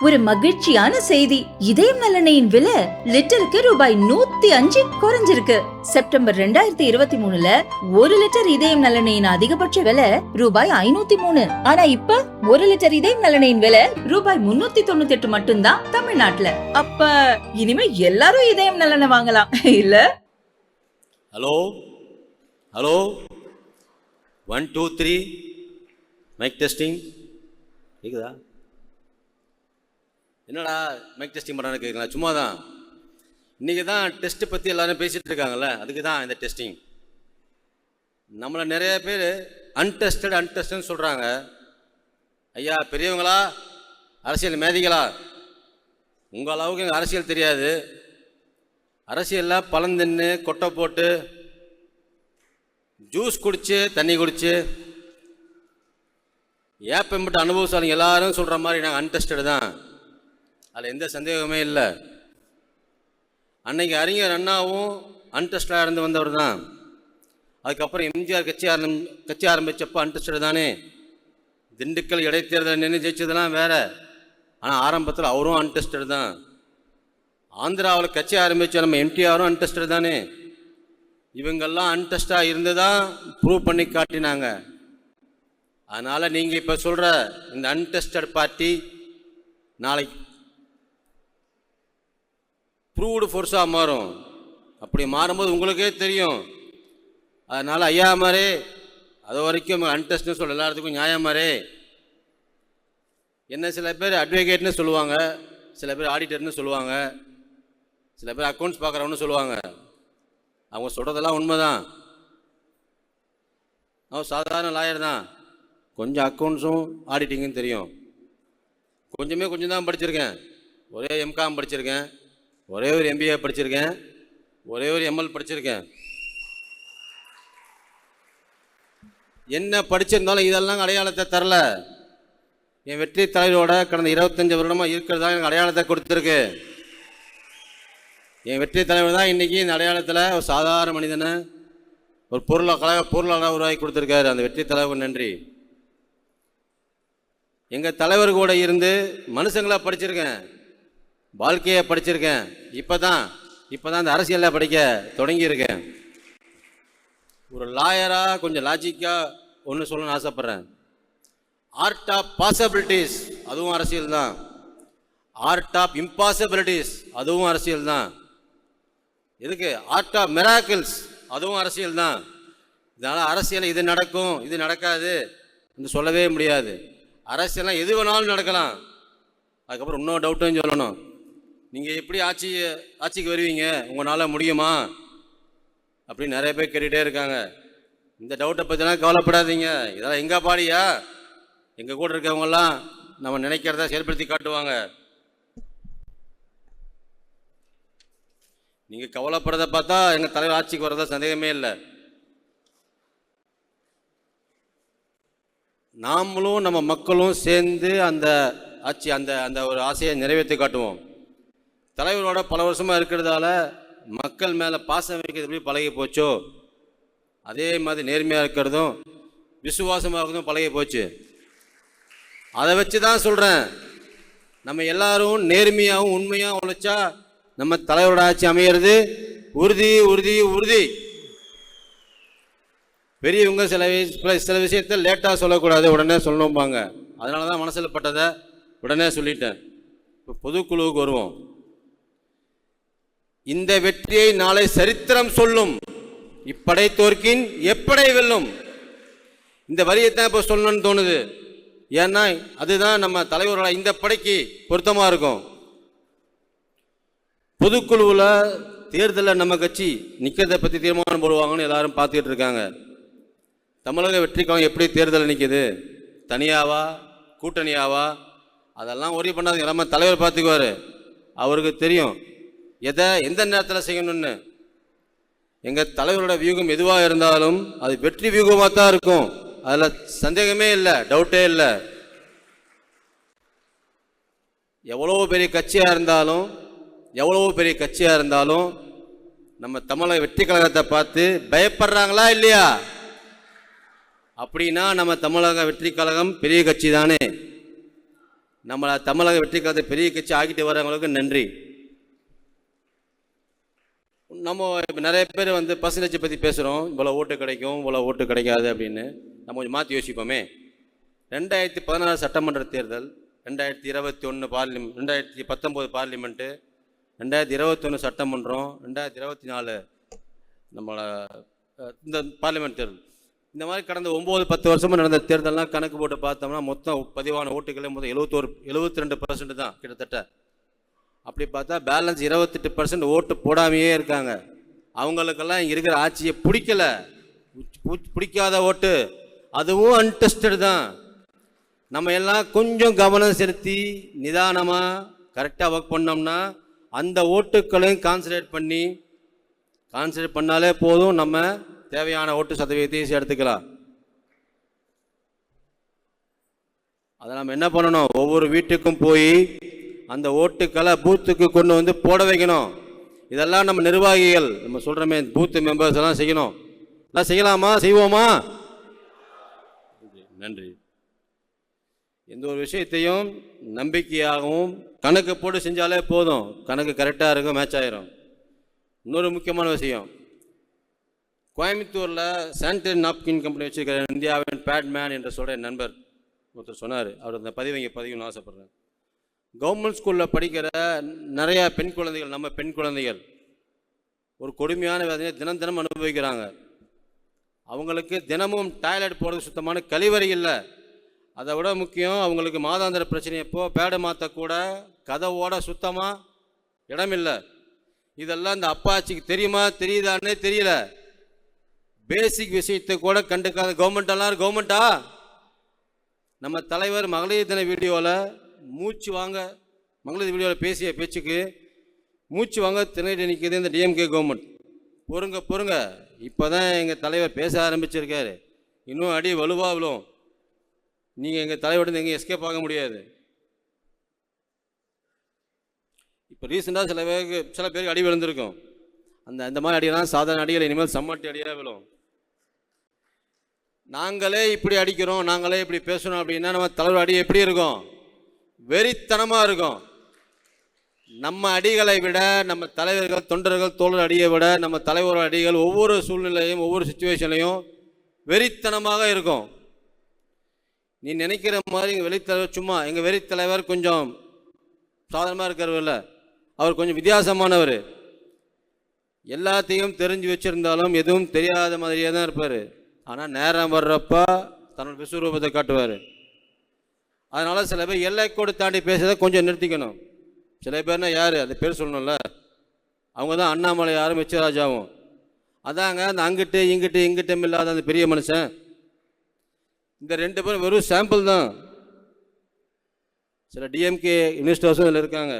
ஒரு மகிழ்ச்சியான செய்தி. இதயம் நல்லெண்ணெயின் விலை லிட்டருக்கு ரூபாய் 105 குறைஞ்சிருக்கு. செப்டம்பர் 2023ல 1 லிட்டர் இதயம் நல்லெண்ணெயின் அதிகபட்ச விலை ரூபாய் 503. ஆனா இப்ப 1 லிட்டர் இதயம் நல்லெண்ணெயின் விலை ரூபாய் 398 மட்டும்தான் தமிழ்நாட்டுல. அப்ப இனிமே எல்லாரும் இதயம் நல்லெண்ணெய் வாங்கலாம் இல்ல? ஹலோ ஹலோ 1 2 3 மைக் டெஸ்டிங் கேக்குதா? என்னடா மைக் டெஸ்டிங் பண்ணுறான்னு கேட்குறீங்களா? சும்மா தான். இன்றைக்கி தான் டெஸ்ட்டு பற்றி எல்லோரும் பேசிகிட்டு இருக்காங்கல்ல, அதுக்கு தான் இந்த டெஸ்டிங். நம்மளை நிறைய பேர் அன்டெஸ்டட்னு சொல்கிறாங்க. ஐயா பெரியவங்களா, அரசியல் மேதிகளா, உங்கள் அளவுக்கு எங்கள் அரசியல் தெரியாது. அரசியலில் பழம் தின்னு கொட்டை போட்டு ஜூஸ் குடித்து தண்ணி குடித்து ஏப்பம்பட்டு அனுபவசாலிங்க எல்லாரும் சொல்கிற மாதிரி நாங்கள் அன்டெஸ்டட் தான். அதில் எந்த சந்தேகமே இல்லை. அன்னைக்கு அறிஞர் அண்ணாவும் அன்டெஸ்டாக இருந்து வந்தவர் தான். அதுக்கப்புறம் எம்ஜிஆர் கட்சி ஆரம்பித்தப்போ அன்டெஸ்டட் தானே. திண்டுக்கல் இடைத்தேர்தல் நின்று ஜெயிச்சதெல்லாம் வேறு. ஆனால் ஆரம்பத்தில் அவரும் அன்டெஸ்டட் தான். ஆந்திராவில் கட்சி ஆரம்பித்த நம்ம எம்டிஆரும் அன்டெஸ்டட் தானே. இவங்கெல்லாம் அன்டெஸ்டாக இருந்து தான் ப்ரூவ் பண்ணி காட்டினாங்க. அதனால் நீங்கள் இப்போ சொல்கிற இந்த அன்டெஸ்டட் பார்ட்டி நாளைக்கு ப்ரூவ்டு ஃபோர்ஸாக மாறும். அப்படி மாறும்போது உங்களுக்கே தெரியும். அதனால் ஐயா மாதிரே அது வரைக்கும் அன்டெஸ்ட்னு சொல்ல எல்லாத்துக்கும் நியாயமாரே. என்ன சில பேர் அட்வொகேட்னு சொல்லுவாங்க, சில பேர் ஆடிட்டர்னு சொல்லுவாங்க, சில பேர் அக்கௌண்ட்ஸ் பார்க்குறவன்னு சொல்லுவாங்க. அவங்க சொல்கிறதெல்லாம் உண்மை தான். நான் சாதாரண லாயர் தான். கொஞ்சம் அக்கௌண்ட்ஸும் ஆடிட்டிங்கும் தெரியும். கொஞ்சம் தான் படிச்சிருக்கேன். ஒரே எம்காம் படிச்சிருக்கேன், ஒரே ஒரு எம்பிஏ படிச்சிருக்கேன், ஒரே ஒரு எம்எல் படிச்சிருக்கேன். என்ன படிச்சிருந்தாலும் இதெல்லாம் அடையாளத்தை தரல. என் வெற்றி தலைவரோட கடந்த 25 வருடமாக இருக்கிறதா எனக்கு அடையாளத்தை கொடுத்துருக்கு. என் வெற்றி தலைவர் தான் இன்றைக்கி இந்த அடையாளத்தில் ஒரு சாதாரண மனிதனை ஒரு பொருளாக உருவாக்கி கொடுத்துருக்காரு. அந்த வெற்றி தலைவர் நன்றி. எங்கள் தலைவர் கூட இருந்து மனுஷங்களாக படிச்சிருக்கேன், வாழ்க்கையை படிச்சிருக்கேன். இப்போ தான் இந்த அரசியலில் படிக்க தொடங்கியிருக்கேன். ஒரு லாயராக கொஞ்சம் லாஜிக்காக ஒன்று சொல்லணும்னு ஆசைப்பட்றேன். ஆர்ட் ஆஃப் பாசிபிலிட்டிஸ் அதுவும் அரசியல் தான். ஆர்ட் ஆஃப் இம்பாசிபிலிட்டிஸ் அதுவும் அரசியல் தான். எதுக்கு ஆர்ட் ஆஃப் மிராக்கிள்ஸ் அதுவும் அரசியல் தான். இதனால் அரசியல் இது நடக்கும் இது நடக்காது என்று சொல்லவே முடியாது. அரசியல்லாம் எது வேணாலும் நடக்கலாம். அதுக்கப்புறம் இன்னொரு டவுட்டும் சொல்லணும். நீங்கள் எப்படி ஆட்சிக்கு வருவீங்க, உங்களால் முடியுமா அப்படின்னு நிறைய பேர் கேட்டுகிட்டே இருக்காங்க. இந்த டவுட்டை பற்றிலாம் கவலைப்படாதீங்க. இதெல்லாம் எங்கள் பாடியா, எங்கள் கூட இருக்கவங்கெல்லாம் நம்ம நினைக்கிறத செயல்படுத்தி காட்டுவாங்க. நீங்கள் கவலைப்படுறதை பார்த்தா எங்கள் தலைவர் ஆட்சிக்கு வர்றதா சந்தேகமே இல்லை. நாமளும் நம்ம மக்களும் சேர்ந்து அந்த ஆட்சி அந்த ஒரு ஆசையை நிறைவேற்றி காட்டுவோம். தலைவரோட பல வருஷமாக இருக்கிறதால மக்கள் மேலே பாசம் வைக்கிறது எப்படி பழகி போச்சோ அதே மாதிரி நேர்மையாக இருக்கிறதும் விசுவாசமாக இருக்கிறதும் பழகி போச்சு. அதை வச்சு தான் சொல்கிறேன், நம்ம எல்லாரும் நேர்மையாகவும் உண்மையாகவும் உழைச்சா நம்ம தலைவரோட ஆட்சி அமையிறது உறுதி உறுதி உறுதி. பெரியவங்க சில விஷயத்தை லேட்டாக சொல்லக்கூடாது, உடனே சொல்லணும்பாங்க. அதனால தான் மனசில் பட்டதை உடனே சொல்லிட்டேன். இப்போ பொதுக்குழுவுக்கு வருவோம். இந்த வெற்றியை நாளை சரித்திரம் சொல்லும். இப்படை தோற்கின் எப்படை வெல்லும். இந்த வரியைத்தான் இப்போ சொல்லணும்னு தோணுது. ஏன்னா அதுதான் நம்ம தலைவரோட இந்த படைக்கு பொருத்தமாக இருக்கும். பொதுக்குழுவில் தேர்தலில் நம்ம கட்சி நிற்கிறத பற்றி தீர்மானம் போடுவாங்கன்னு எல்லாரும் பார்த்துக்கிட்டு இருக்காங்க. தமிழக வெற்றி கழகம் எப்படி தேர்தலில் நிற்கிது, தனியாவா கூட்டணியாவா, அதெல்லாம் ஒரே பண்ணாதீங்க. நம்ம தலைவர் பார்த்துக்குவார். அவருக்கு தெரியும் எதை எந்த நேரத்தில் செய்யணும்னு. எங்கள் தலைவரோட வியூகம் எதுவாக இருந்தாலும் அது வெற்றி வியூகமாக தான் இருக்கும். அதில் சந்தேகமே இல்லை, டவுட்டே இல்லை. எவ்வளோ பெரிய கட்சியாக இருந்தாலும் நம்ம தமிழக வெற்றி கழகத்தை பார்த்து பயப்படுறாங்களா இல்லையா? அப்படின்னா நம்ம தமிழக வெற்றி கழகம் பெரிய கட்சி தானே. நம்மளை தமிழக வெற்றி கழகத்தை பெரிய கட்சி ஆக்கிட்டு வரவங்களுக்கு நன்றி. நம்ம இப்போ நிறைய பேர் வந்து பர்சன்டேஜ் பற்றி பேசுகிறோம், இவ்வளோ ஓட்டு கிடைக்கும் இவ்வளோ ஓட்டு கிடைக்காது அப்படின்னு. நம்ம கொஞ்சம் மாற்றி யோசிப்போமே. 2016 சட்டமன்ற தேர்தல், 2021 பார்லிமெண்ட், 2019 பார்லிமெண்ட்டு, 2021 சட்டமன்றம், 2024 நம்மளை இந்த பார்லிமெண்ட் தேர்தல், இந்த மாதிரி கடந்த 9-10 வருஷமாக நடந்த தேர்தல்லாம் கணக்கு போட்டு பார்த்தோம்னா மொத்தம் பதிவான ஓட்டுகளே மொத்தம் 72% தான் கிட்டத்தட்ட. அப்படி பார்த்தா பேலன்ஸ் 28% ஓட்டு போடாமையே இருக்காங்க. அவங்களுக்கெல்லாம் இங்கே இருக்கிற ஆட்சியை பிடிக்கல, பிடிக்காத ஓட்டு, அதுவும் அன்டெஸ்டட் தான். நம்ம எல்லாம் கொஞ்சம் கவனம் செலுத்தி நிதானமாக கரெக்டாக ஒர்க் பண்ணோம்னா அந்த ஓட்டுக்களையும் கான்சன்ட்ரேட் பண்ணாலே போதும், நம்ம தேவையான ஓட்டு சதவீதத்தை எடுத்துக்கலாம். அதை நம்ம என்ன பண்ணணும், ஒவ்வொரு வீட்டுக்கும் போய் அந்த ஓட்டுக்களை பூத்துக்கு கொண்டு வந்து போட வைக்கணும். இதெல்லாம் நம்ம நிர்வாகிகள் நம்ம சொல்கிறோமே, பூத்து மெம்பர்ஸ் எல்லாம் செய்யணும். எல்லாம் செய்யலாமா, செய்வோமா? நன்றி. எந்த ஒரு விஷயத்தையும் நம்பிக்கையாகவும் கணக்கு போட்டு செஞ்சாலே போதும், கணக்கு கரெக்டாக இருக்கும், மேட்ச் ஆயிரும். இன்னொரு முக்கியமான விஷயம், கோயம்புத்தூரில் சானிடரி நாப்கின் கம்பெனி வச்சுருக்கிற இந்தியாவின் பேட்மேன் என்று சொல்கிற என் நண்பர் ஒருத்தர் சொன்னார். அவர் அந்த பதிவுன்னு ஆசைப்பட்றேன். கவர்மெண்ட் ஸ்கூலில் படிக்கிற நிறையா பெண் குழந்தைகள், நம்ம பெண் குழந்தைகள் ஒரு கொடுமையான வேதனையை தினம் அனுபவிக்கிறாங்க. அவங்களுக்கு தினமும் டாய்லெட் போடுறது சுத்தமான கழிவறை இல்லை. அதை விட முக்கியம், அவங்களுக்கு மாதாந்திர பிரச்சனை எப்போ பேடு மாற்றக்கூட கதவோட சுத்தமாக இடமில்லை. இதெல்லாம் இந்த அப்பாச்சிக்கு தெரியுமா தெரியுதானே தெரியல. பேசிக் விஷயத்தை கூட கண்டுக்காத கவர்மெண்டா? நம்ம தலைவர் மகளிர் தின வீடியோவில் மகளிர் வீடியோவில் பேசிய பேச்சுக்கு மூச்சு வாங்க திணறி நிற்கிது இந்த டிஎம்கே கவர்மெண்ட். பொறுங்க, இப்போ தான் எங்கள் தலைவர் பேச ஆரம்பிச்சிருக்காரு, இன்னும் அடி வலுவாக விழும். நீங்கள் எங்கள் தலைவர்கிட்ட எங்கே எஸ்கேப் ஆக முடியாது. இப்போ ரீசெண்டாக சில பேருக்கு அடி விழுந்திருக்கும். அந்த மாதிரி அடியெல்லாம் சாதாரண அடிகள், இனிமேல் சம்மட்டி அடியாக விழும். நாங்களே இப்படி அடிக்கிறோம், நாங்களே இப்படி பேசணும் அப்படின்னா நம்ம தலைவர் அடி எப்படி இருக்கும்? வெறித்தனமாக இருக்கும். நம்ம அடிகளை விட, நம்ம தலைவர்கள் தொண்டர்கள் தோழர் அடியை விட நம்ம தலைவர் அடிகள் ஒவ்வொரு சூழ்நிலையும் ஒவ்வொரு சுச்சுவேஷன்லையும் வெறித்தனமாக இருக்கும். நீ நினைக்கிற மாதிரி எங்கள் வெளித்தலைவர் சும்மா, எங்கள் வெறித்தலைவர் கொஞ்சம் சாதாரணமாக இருக்கிறவர்ல, அவர் கொஞ்சம் வித்தியாசமானவர். எல்லாத்தையும் தெரிஞ்சு வச்சுருந்தாலும் எதுவும் தெரியாத மாதிரியே தான் இருப்பார். ஆனால் நேரம் வர்றப்ப தன்னோட விஸ்வரூபத்தை காட்டுவார். அதனால் சில பேர் எல்லைக்கோடு தாண்டி பேசுறதை கொஞ்சம் நிறுத்திக்கணும். சில பேர்னா யார், அந்த பேர் சொல்லணும்ல, அவங்க தான் அண்ணாமலையாரும் எச்ராஜாவும். அதாங்க அந்த அங்கிட்டு இங்கிட்டும் இல்லாத அந்த பெரிய மனுஷன். இந்த 2 பேரும் வெறும் சாம்பிள் தான். சில டிஎம்கே இன்வெஸ்டர்ஸும் இதில் இருக்காங்க.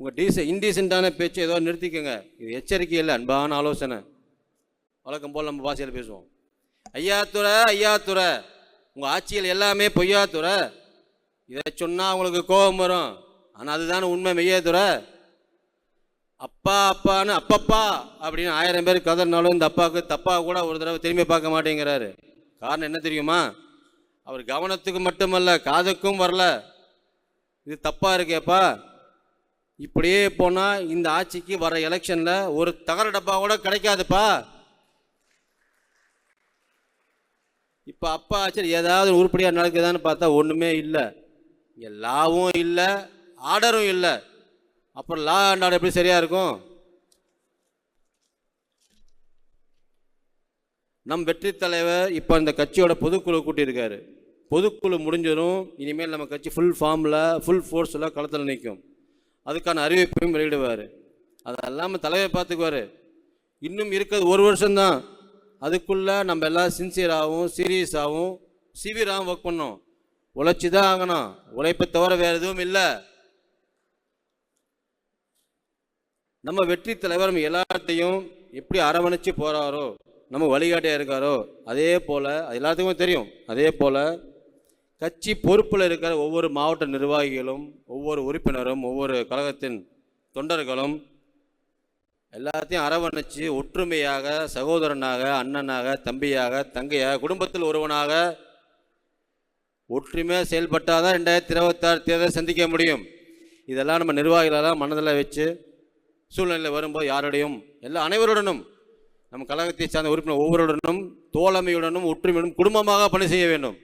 உங்கள் இன்டீசென்ட்டான பேச்சு ஏதோ நிறுத்திக்கோங்க. இது எச்சரிக்கை இல்லை, அன்பான ஆலோசனை. வழக்கம் போல் நம்ம பாஷையில் பேசுவோம். ஐயாத்துறை உங்கள் ஆட்சியில் எல்லாமே பொய்யாத்துறை, இதை சொன்னால் அவங்களுக்கு கோபம் வரும். ஆனால் அதுதானே உண்மை, மெய்யாத்துறை. அப்பான்னு அப்பப்பா அப்படின்னு 1000 பேர் கதறினாலும் இந்த அப்பாவுக்கு தப்பா கூட ஒரு தடவை திரும்பி பார்க்க மாட்டேங்கிறாரு. காரணம் என்ன தெரியுமா? அவர் கவனத்துக்கு மட்டுமல்ல, காதுக்கும் வரல. இது தப்பா இருக்கேப்பா, இப்படியே போனால் இந்த ஆட்சிக்கு வர எலெக்ஷனில் ஒரு தகர டப்பா கூட கிடைக்காதுப்பா. இப்போ அப்பா ஆச்சு ஏதாவது உருப்படியாக நடக்குதான்னு பார்த்தா ஒன்றுமே இல்லை. இங்கே லாவும் இல்லை, ஆர்டரும் இல்லை. அப்புறம் லா அண்ட் ஆர்டர் எப்படி சரியாக இருக்கும்? நம் வெற்றி தலைவர் இப்போ இந்த கட்சியோட பொதுக்குழு கூட்டியிருக்காரு. பொதுக்குழு முடிஞ்சதும் இனிமேல் நம்ம கட்சி ஃபுல் ஃபோர்ஸில் களத்தில் நிற்கும். அதுக்கான அறிவிப்பையும் வெளியிடுவார். அதெல்லாமல் தலைவர் பார்த்துக்குவார். இன்னும் இருக்கிறது 1 வருஷம்தான். அதுக்குள்ளே நம்ம எல்லாம் சின்சியராகவும் சீரியஸாகவும் சிவியராகவும் ஒர்க் பண்ணோம். உழைச்சி தான் ஆகணும். உழைப்பை தவிர வேறு எதுவும் இல்லை. நம்ம வெற்றி தலைவர் நம்ம எல்லாத்தையும் எப்படி அரவணைச்சு போகிறாரோ, நம்ம வழிகாட்டியாக இருக்காரோ, அதே போல் எல்லாத்துக்கும் தெரியும். அதே போல் கட்சி பொறுப்பில் இருக்கிற ஒவ்வொரு மாவட்ட நிர்வாகிகளும், ஒவ்வொரு உறுப்பினரும், ஒவ்வொரு கழகத்தின் தொண்டர்களும் எல்லாத்தையும் அரவணைச்சு ஒற்றுமையாக, சகோதரனாக, அண்ணனாக, தம்பியாக, தங்கையாக, குடும்பத்தில் ஒருவனாக ஒற்றுமையாக செயல்பட்டால் தான் 2026 தேர்தலை சந்திக்க முடியும். இதெல்லாம் நம்ம நிர்வாகிகளெல்லாம் மனதில் வச்சு சூழ்நிலையில் வரும்போது யாருடையும் அனைவருடனும் நம் கழகத்தை சார்ந்த உறுப்பினர் ஒவ்வொருடனும் தோழமையுடனும் ஒற்றுமையுடனும் குடும்பமாக பணி செய்ய வேண்டும்.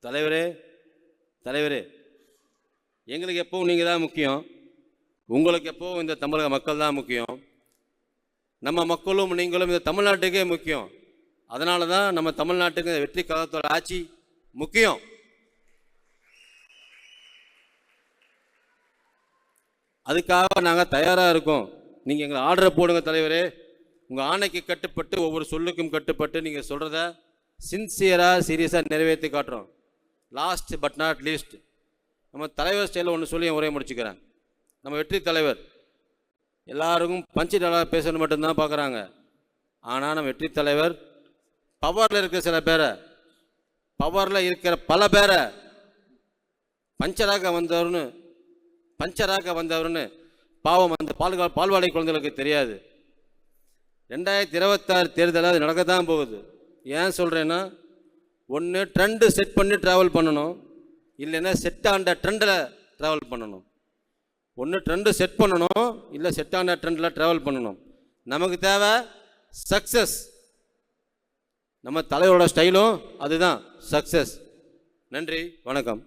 தலைவரே எங்களுக்கு எப்பவும் நீங்கள் தான் முக்கியம். உங்களுக்கு எப்பவும் இந்த தமிழக மக்கள் தான் முக்கியம். நம்ம மக்களும் நீங்களும் இந்த தமிழ்நாட்டுக்கே முக்கியம். அதனால தான் நம்ம தமிழ்நாட்டுக்கு இந்த வெற்றி கழகத்தோட ஆட்சி முக்கியம். அதுக்காக நாங்கள் தயாராக இருக்கோம். நீங்கள் எங்களை ஆர்டரை போடுங்க தலைவரே. உங்கள் ஆணைக்கு கட்டுப்பட்டு ஒவ்வொரு சொல்லுக்கும் கட்டுப்பட்டு நீங்கள் சொல்கிறத சின்சியராக சீரியஸாக நிறைவேற்றி காட்டுறோம். லாஸ்ட் பட் நாட் லீஸ்ட், நம்ம தலைவர் ஸ்டைலில் ஒன்று சொல்லி என் உரையை முடிச்சுக்கிறேன். நம்ம வெற்றி தலைவர் எல்லாருக்கும் பஞ்சு டலாக பேசணும் மட்டும்தான் பார்க்குறாங்க. ஆனால் நம்ம வெற்றி தலைவர் பவரில் இருக்கிற சில பேரை, பவரில் இருக்கிற பல பேரை பஞ்சராக வந்தவர்னு பாவம் அந்த பால்வாடை குழந்தைகளுக்கு தெரியாது. 2026 தேர்தலில் அது நடக்க தான் போகுது. ஏன் சொல்கிறேன்னா, ஒன்று ட்ரெண்டு செட் பண்ணி ட்ராவல் பண்ணணும், இல்லைன்னா செட் ஆண்ட ட்ரெண்டில் ட்ராவல் பண்ணணும். ஒன்று ட்ரெண்டு செட் பண்ணணும், இல்லை செட் ஆண்ட ட்ரெண்டில் ட்ராவல் பண்ணணும். நமக்கு தேவை சக்ஸஸ். நம்ம தலைவரோட ஸ்டைலும் அதுதான், சக்ஸஸ். நன்றி, வணக்கம்.